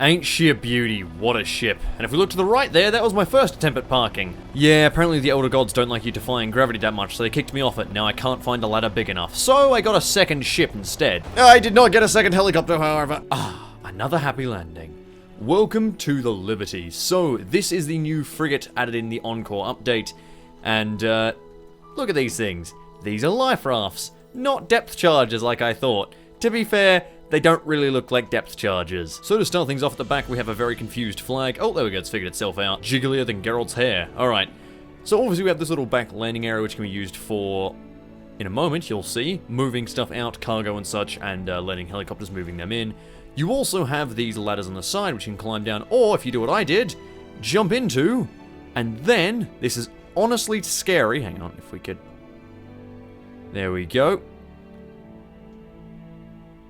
Ain't she a beauty, what a ship. And if we look to the right there, that was my first attempt at parking. Yeah, apparently the Elder Gods don't like you defying gravity that much, so they kicked me off it. Now I can't find a ladder big enough. So I got a second ship instead. I did not get a second helicopter, however. Another happy landing. Welcome to the Liberty. So, this is the new frigate added in the Encore update. And, look at these things. These are life rafts, not depth chargers like I thought. To be fair, they don't really look like depth chargers. So to start things off at the back, we have a very confused flag. Oh, there we go, it's figured itself out. Jigglier than Geralt's hair. Alright. So obviously we have this little back landing area which can be used for, in a moment you'll see, moving stuff out, cargo and such, and letting helicopters moving them in. You also have these ladders on the side which you can climb down, or if you do what I did, jump into, and then, this is honestly scary. Hang on, if we could... There we go.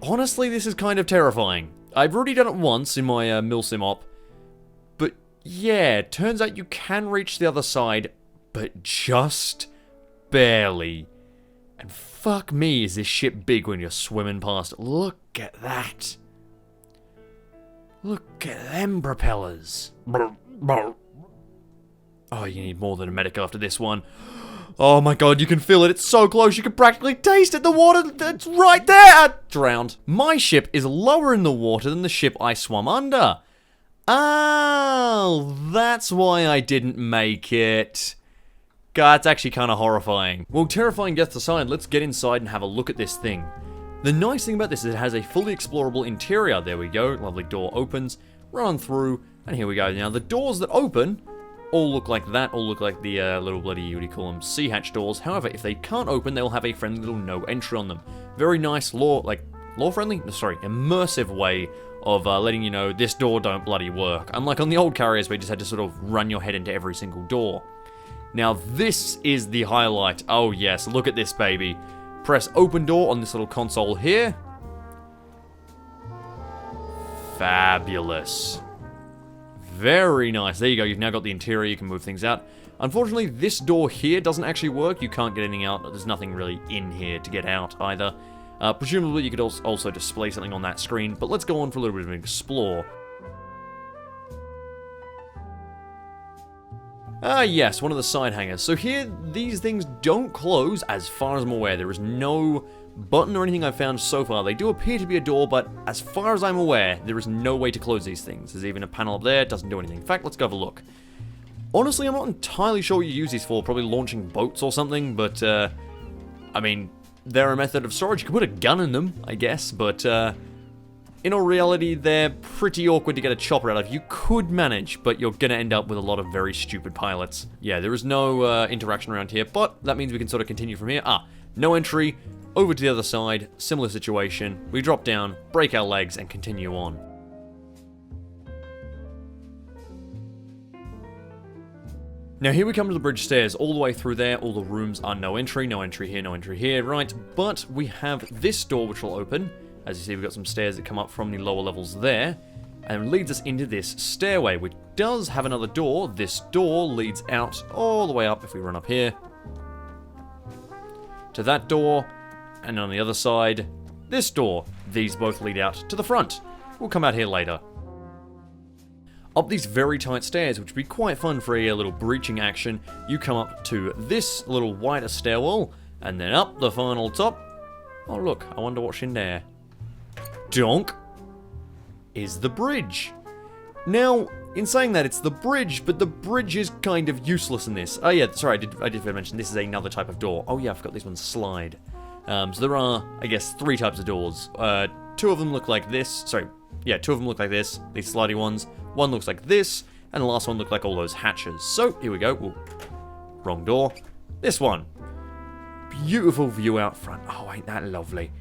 Honestly, this is kind of terrifying. I've already done it once in my milsim op, but yeah, turns out you can reach the other side, but just barely. And fuck me, is this ship big when you're swimming past it. Look at that. Look at them propellers. Oh, you need more than a medic after this one. Oh my god, you can feel it. It's so close. You can practically taste it. The water, it's right there. Drowned. My ship is lower in the water than the ship I swam under. Oh, that's why I didn't make it. God, it's actually kind of horrifying. Well, terrifying death aside, let's get inside and have a look at this thing. The nice thing about this is it has a fully explorable interior. There we go. Lovely door opens. Run through. And here we go. Now, the doors that open all look like that, all look like the little bloody, what do you call them, sea hatch doors. However, if they can't open, they'll have a friendly little no entry on them. Very nice law-friendly? Sorry, immersive way of letting you know this door don't bloody work. Unlike on the old carriers where you just had to sort of run your head into every single door. Now, this is the highlight. Oh yes, look at this baby. Press open door on this little console here. Fabulous. Very nice. There you go. You've now got the interior. You can move things out. Unfortunately, this door here doesn't actually work. You can't get anything out. There's nothing really in here to get out either. Presumably, you could also display something on that screen. But let's go on for a little bit of an explore. Yes, one of the side hangers. So here, these things don't close as far as I'm aware. There is no button or anything I've found so far. They do appear to be a door, but as far as I'm aware, there is no way to close these things. There's even a panel up there, it doesn't do anything. In fact, let's go have a look. Honestly, I'm not entirely sure what you use these for, probably launching boats or something, but, I mean, they're a method of storage. You can put a gun in them, I guess, but, in all reality, they're pretty awkward to get a chopper out of. You could manage, but you're gonna end up with a lot of very stupid pilots. Yeah, there is no, interaction around here, but that means we can sort of continue from here. No entry. Over to the other side, similar situation. We drop down, break our legs, and continue on. Now here we come to the bridge stairs, all the way through there. All the rooms are no entry here, no entry here, right? But we have this door which will open. As you see, we've got some stairs that come up from the lower levels there, and leads us into this stairway, which does have another door. This door leads out all the way up, if we run up here, to that door. And on the other side, this door. These both lead out to the front. We'll come out here later. Up these very tight stairs, which would be quite fun for a little breaching action, you come up to this little wider stairwell, and then up the final top. Oh look, I wonder what's in there. Donk is the bridge. Now, in saying that, it's the bridge, but the bridge is kind of useless in this. Oh yeah, sorry, I did mention this is another type of door. Oh yeah, I forgot this one's slide. So there are, I guess, 3 types of doors. 2 of them look like this. Sorry, yeah, 2 of them look like this, these slidey ones. 1 looks like this, and the last one looked like all those hatches. So, here we go. Ooh, wrong door. This one. Beautiful view out front. Oh, ain't that lovely.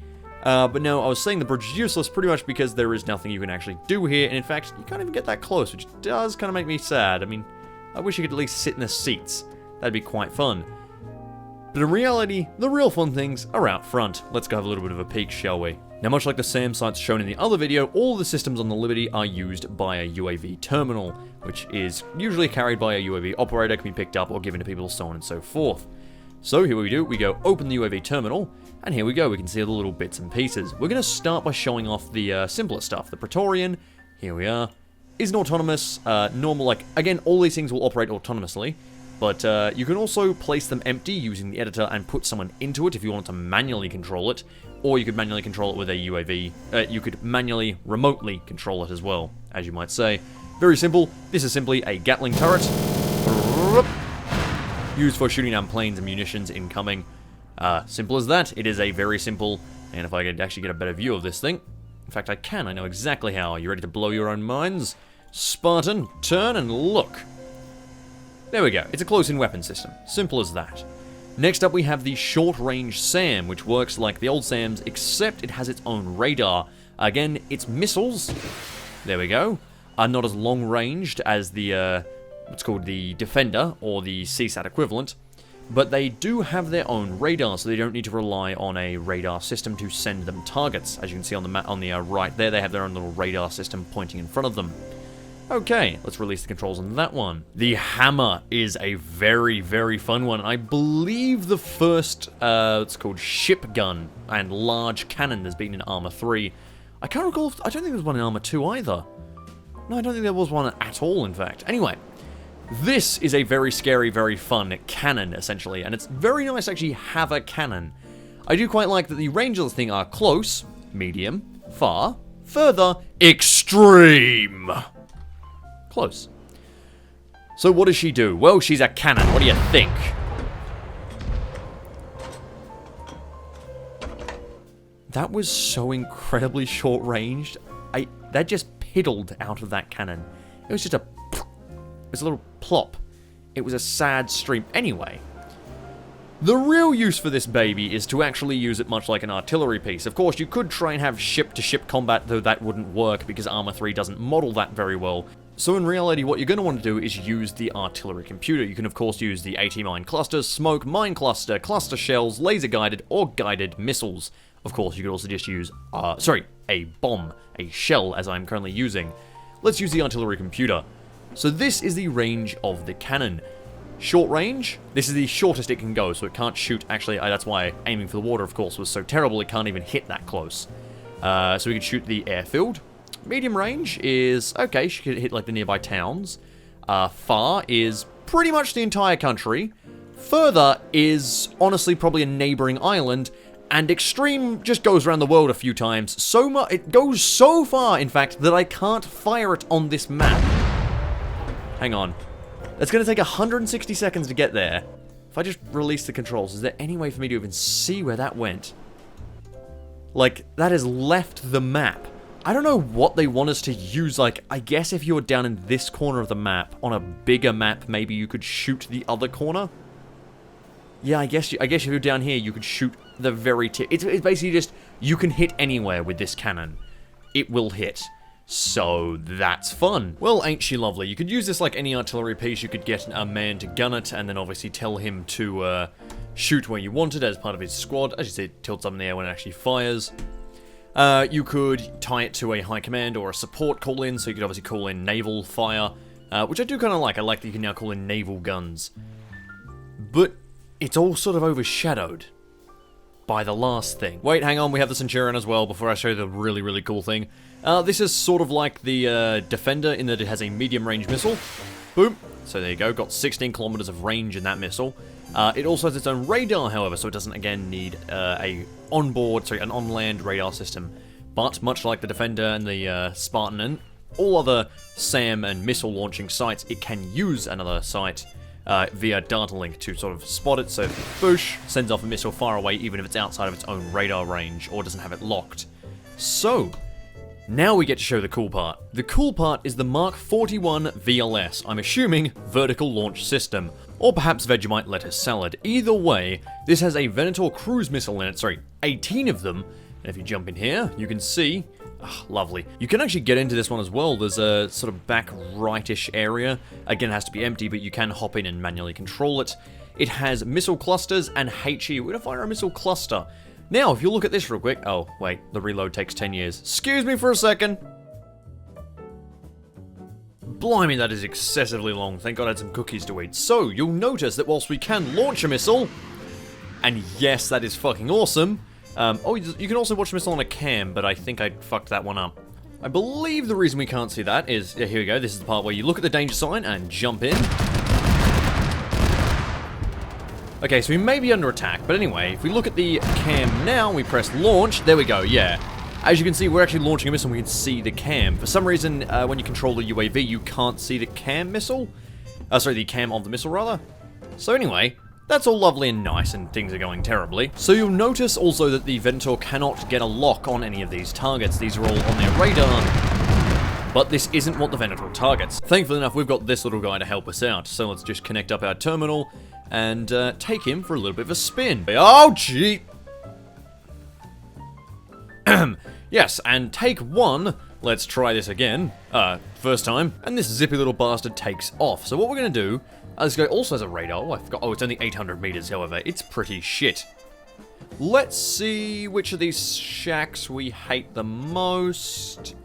But no, I was saying the bridge is useless pretty much because there is nothing you can actually do here, and in fact, you can't even get that close, which does kind of make me sad. I mean, I wish you could at least sit in the seats. That'd be quite fun. But in reality, the real fun things are out front. Let's go have a little bit of a peek, shall we? Now, much like the SAM sites shown in the other video, all the systems on the Liberty are used by a UAV terminal, which is usually carried by a UAV operator, can be picked up or given to people, so on and so forth. So here we do, we go open the UAV terminal, and here we go, we can see all the little bits and pieces. We're going to start by showing off the simpler stuff, the Praetorian. here we are, isn't autonomous, normal, like, again, all these things will operate autonomously, but you can also place them empty using the editor and put someone into it if you want to manually control it, or you could manually control it with a UAV. You could manually, remotely control it as well, as you might say. Very simple. This is simply a Gatling turret, used for shooting down planes and munitions incoming. Simple as that. It is a very simple, and if I could actually get a better view of this thing, in fact I can, I know exactly how. Are you ready to blow your own minds? Spartan, turn and look. There we go. It's a close-in weapon system. Simple as that. Next up we have the short-range SAM, which works like the old SAMs, except it has its own radar. Again, its missiles, there we go, are not as long-ranged as the, what's called the Defender, or the CSAT equivalent, but they do have their own radar, so they don't need to rely on a radar system to send them targets. As you can see on the map on the right there, they have their own little radar system pointing in front of them. Okay, let's release the controls on that one. The hammer is a very, very fun one. I believe the first, it's called ship gun and large cannon there's been in ArmA 3. I can't recall, I don't think there was one in ArmA 2 either. No, I don't think there was one at all, in fact. Anyway, this is a very scary, very fun cannon, essentially, and it's very nice to actually have a cannon. I do quite like that the range of the thing are close, medium, far, further, extreme. Close. So what does she do? Well, she's a cannon. What do you think? That was so incredibly short-ranged. That just piddled out of that cannon. It was just a... It was a little plop. It was a sad stream. Anyway, the real use for this baby is to actually use it much like an artillery piece. Of course, you could try and have ship-to-ship combat, though that wouldn't work because ArmA 3 doesn't model that very well. So in reality, what you're going to want to do is use the artillery computer. You can of course use the AT mine clusters, smoke, mine cluster, cluster shells, laser guided, or guided missiles. Of course, you could also just use, a bomb, a shell, as I'm currently using. Let's use the artillery computer. So this is the range of the cannon. Short range, this is the shortest it can go, so it can't shoot, actually, that's why aiming for the water, of course, was so terrible, it can't even hit that close. So we can shoot the airfield. Medium range is, okay, she could hit like the nearby towns. Far is pretty much the entire country. Further is honestly probably a neighboring island. And extreme just goes around the world a few times. It goes so far, in fact, that I can't fire it on this map. Hang on. That's going to take 160 seconds to get there. If I just release the controls, is there any way for me to even see where that went? Like, that has left the map. I don't know what they want us to use, like, I guess if you were down in this corner of the map, on a bigger map, maybe you could shoot the other corner? Yeah, I guess if you're down here, you could shoot the very tip. It's basically just, you can hit anywhere with this cannon. It will hit. So, that's fun. Well, ain't she lovely? You could use this like any artillery piece. You could get a man to gun it, and then obviously tell him to shoot where you want it as part of his squad. As you see, it tilts up in the air when it actually fires. You could tie it to a high command or a support call-in, so you could obviously call in naval fire, which I do kind of like. I like that you can now call in naval guns. But it's all sort of overshadowed by the last thing. Wait, hang on, we have the Centurion as well before I show you the really, really cool thing. This is sort of like the Defender in that it has a medium-range missile. Boom. So there you go, got 16 kilometers of range in that missile. It also has its own radar, however, so it doesn't, again, need an on-land radar system. But, much like the Defender and the Spartan and all other SAM and missile launching sites, it can use another site via data link to sort of spot it, so boosh, sends off a missile far away even if it's outside of its own radar range or doesn't have it locked. So, now we get to show the cool part. The cool part is the Mark 41 VLS, I'm assuming vertical launch system, or perhaps Vegemite lettuce salad. Either way, this has a Venator cruise missile in it, 18 of them, and if you jump in here, you can see, lovely. You can actually get into this one as well. There's a sort of back rightish area. Again, it has to be empty, but you can hop in and manually control it. It has missile clusters and HE. We're gonna fire a missile cluster. Now, if you look at this real quick, oh, wait, the reload takes 10 years. Excuse me for a second. Blimey, that is excessively long. Thank God I had some cookies to eat. So, you'll notice that whilst we can launch a missile, and yes, that is fucking awesome. You can also watch the missile on a cam, but I think I fucked that one up. I believe the reason we can't see that is, here we go, this is the part where you look at the danger sign and jump in. Okay, so we may be under attack, but anyway, if we look at the cam now, we press launch, there we go, yeah. As you can see, we're actually launching a missile and we can see the cam. For some reason, when you control the UAV, you can't see the cam missile. Sorry, the cam of the missile, rather. So anyway, that's all lovely and nice, and things are going terribly. So you'll notice also that the Venator cannot get a lock on any of these targets. These are all on their radar. But this isn't what the Venator targets. Thankfully enough, we've got this little guy to help us out. So let's just connect up our terminal and take him for a little bit of a spin. Oh, gee! Yes, and take one. Let's try this again. First time. And this zippy little bastard takes off. So what we're going to do... this guy also has a radar. Oh, I forgot. Oh, it's only 800 meters, however. It's pretty shit. Let's see which of these shacks we hate the most.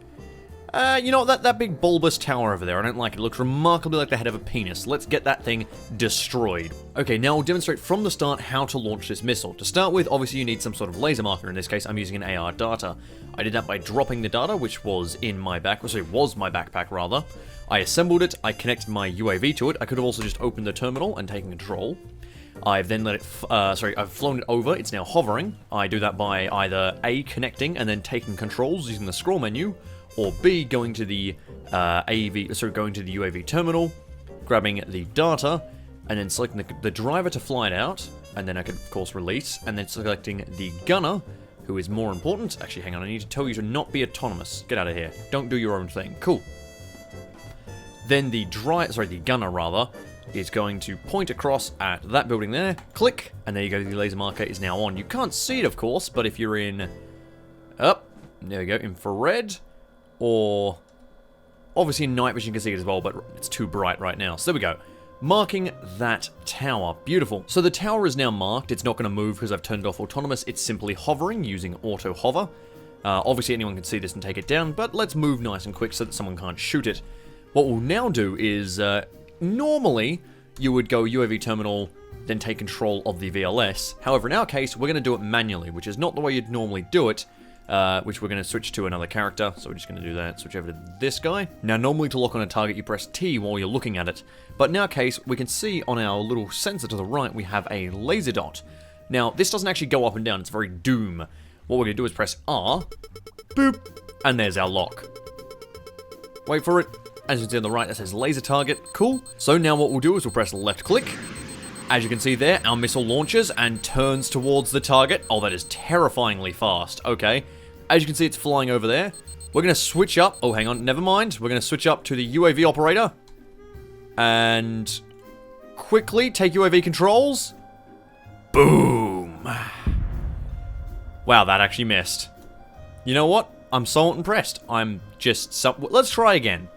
You know, that big bulbous tower over there, I don't like it. It looks remarkably like the head of a penis. Let's get that thing destroyed. Okay, now we'll demonstrate from the start how to launch this missile. To start with, obviously you need some sort of laser marker. In this case, I'm using an AR data. I did that by dropping the data, which was in my backpack rather. I assembled it, I connected my UAV to it. I could have also just opened the terminal and taken control. I've then let it, I've flown it over, it's now hovering. I do that by either A, connecting and then taking controls using the scroll menu, or B, going to the going to the UAV terminal, grabbing the data, and then selecting the driver to fly it out, and then I could, of course, release, and then selecting the gunner, who is more important. Actually, hang on, I need to tell you to not be autonomous. Get out of here. Don't do your own thing. Cool. Then the gunner, rather, is going to point across at that building there, click, and there you go, the laser marker is now on. You can't see it, of course, but if you're in, there we go, infrared, or obviously in night vision you can see it as well, but it's too bright right now. So there we go. Marking that tower. Beautiful. So the tower is now marked. It's not going to move because I've turned off autonomous. It's simply hovering using auto hover. Obviously anyone can see this and take it down, but let's move nice and quick so that someone can't shoot it. What we'll now do is, normally you would go UAV terminal, then take control of the VLS. However, in our case, we're going to do it manually, which is not the way you'd normally do it. Which we're going to switch to another character, so we're just going to do that, switch over to this guy. Now, normally to lock on a target, you press T while you're looking at it, but in our case, we can see on our little sensor to the right, we have a laser dot. Now, this doesn't actually go up and down, it's very doom. What we're going to do is press R, boop, and there's our lock. Wait for it. As you can see on the right, that says laser target, cool. So now what we'll do is we'll press left click. As you can see there, our missile launches and turns towards the target. Oh, that is terrifyingly fast. Okay. As you can see, it's flying over there. We're going to switch up. Oh, hang on. Never mind. We're going to switch up to the UAV operator. And quickly take UAV controls. Boom. Wow, that actually missed. You know what? I'm so impressed. I'm just... Let's try again.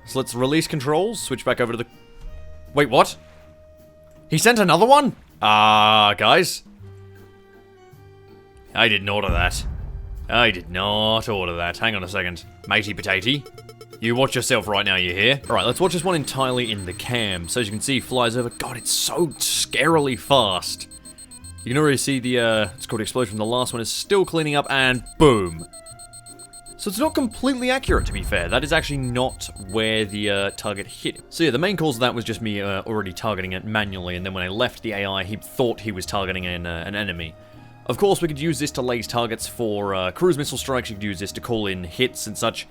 So let's release controls. Switch back over to the... Wait, what? He sent another one? Guys. I didn't order that. I did not order that. Hang on a second. Matey potato. You watch yourself right now, you hear? Alright, let's watch this one entirely in the cam. So as you can see, flies over. God, it's so scarily fast. You can already see the, it's called explosion. The last one is still cleaning up, and boom. So it's not completely accurate, to be fair. That is actually not where the target hit. So yeah, the main cause of that was just me already targeting it manually, and then when I left the AI, he thought he was targeting an enemy. Of course, we could use this to laze targets for cruise missile strikes. You could use this to call in hits and such.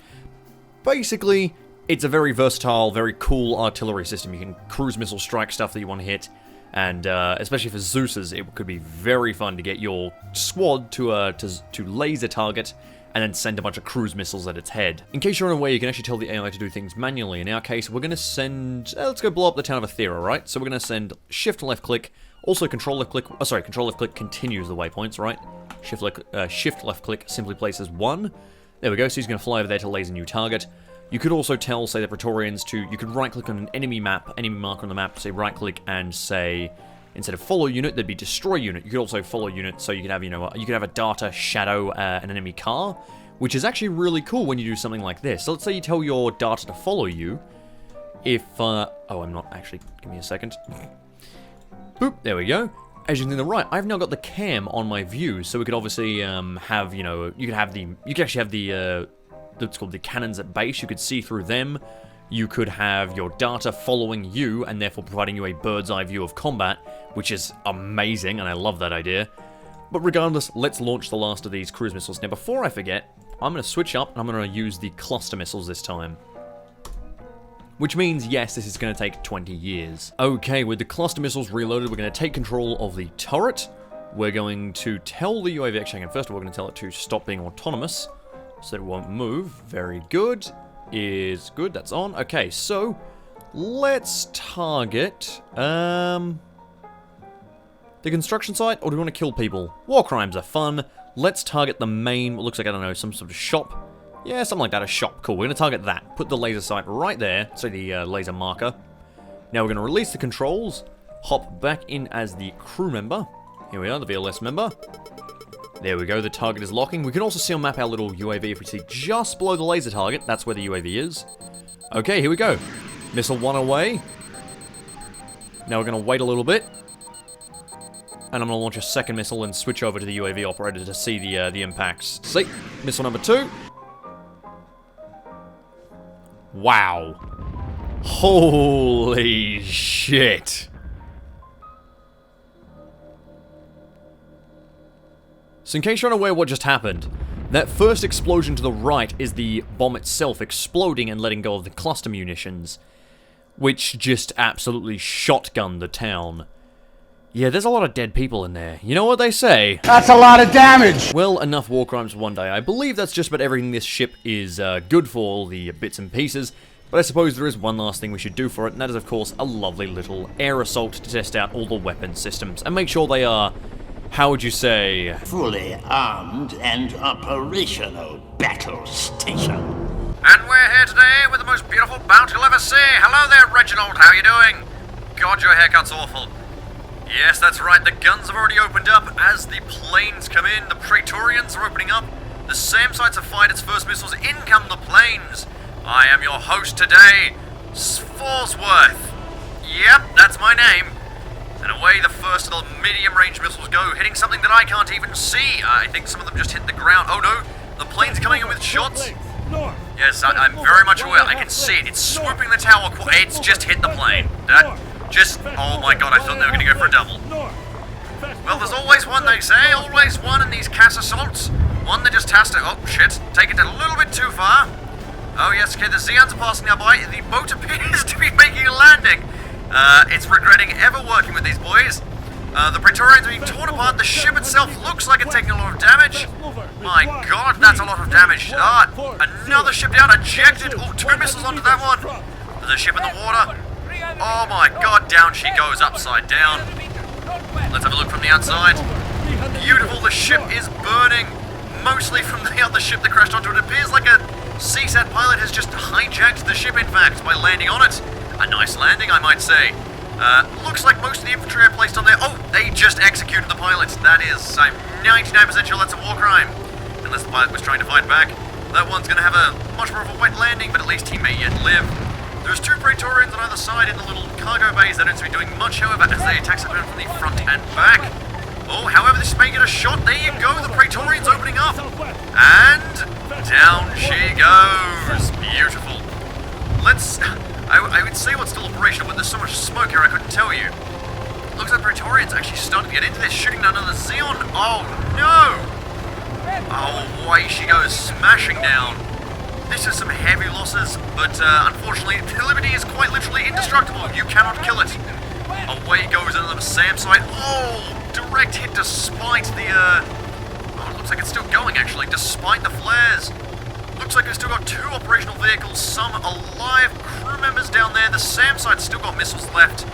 Basically, it's a very versatile, very cool artillery system. You can cruise missile strike stuff that you want to hit, and especially for Zeus's, it could be very fun to get your squad to laser target and then send a bunch of cruise missiles at its head. In case you're unaware, you can actually tell the AI to do things manually. In our case, we're going to send... let's go blow up the town of Athera, right? So we're going to send shift left click, also control left click... Oh, sorry, control left click continues the waypoints, right? Shift left click simply places 1. There we go, so he's going to fly over there to laser new target. You could also tell, say, the Praetorians to... You could right click on an enemy marker on the map, say right click and say... Instead of follow unit, there'd be destroy unit. You could also follow unit, so you could have, you know, you could have a data shadow an enemy car, which is actually really cool when you do something like this. So let's say you tell your data to follow you. If, oh, I'm not actually, give me a second. Boop, there we go. As you can see on the right, I've now got the cam on my view, so we could obviously have, you know, you could actually have the that's called the cannons at base. You could see through them. You could have your data following you, and therefore providing you a bird's eye view of combat, which is amazing, and I love that idea. But regardless, let's launch the last of these cruise missiles. Now, before I forget, I'm going to switch up, and I'm going to use the cluster missiles this time. Which means, yes, this is going to take 20 years. Okay, with the cluster missiles reloaded, we're going to take control of the turret. We're going to tell the UAV, actually, first of all, we're going to tell it to stop being autonomous, so that it won't move. Very good. Is good, that's on. Okay, so let's target the construction site, or do we want to kill people? War crimes are fun. Let's target the main, what looks like, I don't know, some sort of shop. Yeah, something like that, a shop. Cool, we're going to target that. Put the laser sight right there, so the laser marker. Now we're going to release the controls, hop back in as the crew member. Here we are, the VLS member. There we go, the target is locking. We can also see on map our little UAV if we see just below the laser target. That's where the UAV is. Okay, here we go. Missile 1 away. Now we're going to wait a little bit. And I'm going to launch a second missile and switch over to the UAV operator to see the impacts. See, missile number 2. Wow. Holy shit. So in case you're unaware what just happened, that first explosion to the right is the bomb itself exploding and letting go of the cluster munitions, which just absolutely shotgunned the town. Yeah, there's a lot of dead people in there. You know what they say? That's a lot of damage! Well, enough war crimes for one day. I believe that's just about everything this ship is good for, all the bits and pieces. But I suppose there is one last thing we should do for it, and that is, of course, a lovely little air assault to test out all the weapon systems and make sure they are, how would you say, fully armed and operational battle station. And we're here today with the most beautiful boat you'll ever see. Hello there, Reginald. How you doing? God, your haircut's awful. Yes, that's right. The guns have already opened up as the planes come in. The Praetorians are opening up. The SAM sites have fired its first missiles. In come the planes. I am your host today, Fallsworth. Yep, that's my name. And away the first of the medium-range missiles go, hitting something that I can't even see. I think some of them just hit the ground. Oh no, the plane's coming in with shots. Yes, I'm very much aware. I can see it. It's swooping the tower. It's just hit the plane. Oh my god, I thought they were going to go for a double. Well, there's always one, they say. Always one in these CAS assaults. One that just has to, oh shit, take it a little bit too far. Oh yes, okay, the Zeons are passing now by. The boat appears to be making a landing. It's regretting ever working with these boys. The Praetorians are being torn apart. The ship itself looks like it's taking a lot of damage. My god, that's a lot of damage. Another ship down, ejected. Oh, 2 missiles onto that one. There's a ship in the water. Oh my god, down she goes, upside down. Let's have a look from the outside. Beautiful, the ship is burning. Mostly from the other ship that crashed onto it. It appears like a CSAT pilot has just hijacked the ship, in fact, by landing on it. A nice landing, I might say. Looks like most of the infantry are placed on there. Oh, they just executed the pilot. That is, I'm 99% sure that's a war crime. Unless the pilot was trying to fight back. That one's going to have a much more of a wet landing, but at least he may yet live. There's 2 Praetorians on either side in the little cargo bays. They don't seem to be doing much, however, as they attack someone from the front and back. Oh, however, this may get a shot. There you go, the Praetorians opening up. And down she goes. Beautiful. I would say what's still operational, but there's so much smoke here I couldn't tell you. Looks like Praetorians actually starting to get into this, shooting down another Zeon. Oh no! Oh, away she goes, smashing down. This is some heavy losses, but unfortunately, the Liberty is quite literally indestructible. You cannot kill it. Away goes another SAM site. Oh, direct hit despite the, oh, it looks like it's still going actually, despite the flares. Looks like we've still got 2 operational vehicles, some alive crew members down there. The SAM site's still got missiles left.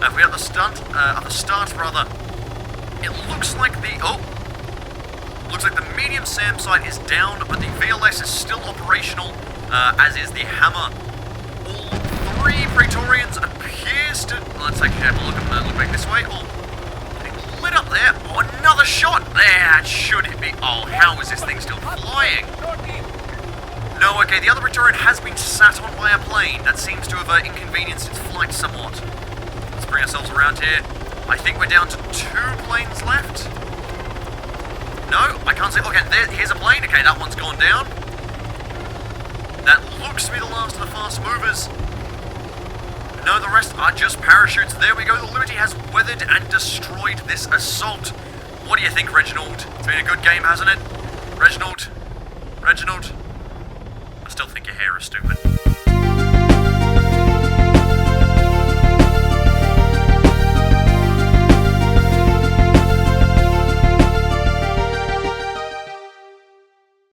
If we have the start, it looks like the medium SAM site is down, but the VLS is still operational, as is the Hammer. All 3 Praetorians appears to, let's take a look back this way. Oh, getting lit up there. Oh, another shot. There, should it be? Oh, how is this thing still flying? No, okay, the other Praetorian has been sat on by a plane. That seems to have inconvenienced its flight somewhat. Let's bring ourselves around here. I think we're down to 2 planes left. No, I can't see. Okay, here's a plane. Okay, that one's gone down. That looks to be the last of the fast movers. No, the rest are just parachutes. There we go. The Liberty has weathered and destroyed this assault. What do you think, Reginald? It's been a good game, hasn't it? Reginald? I still think your hair is stupid.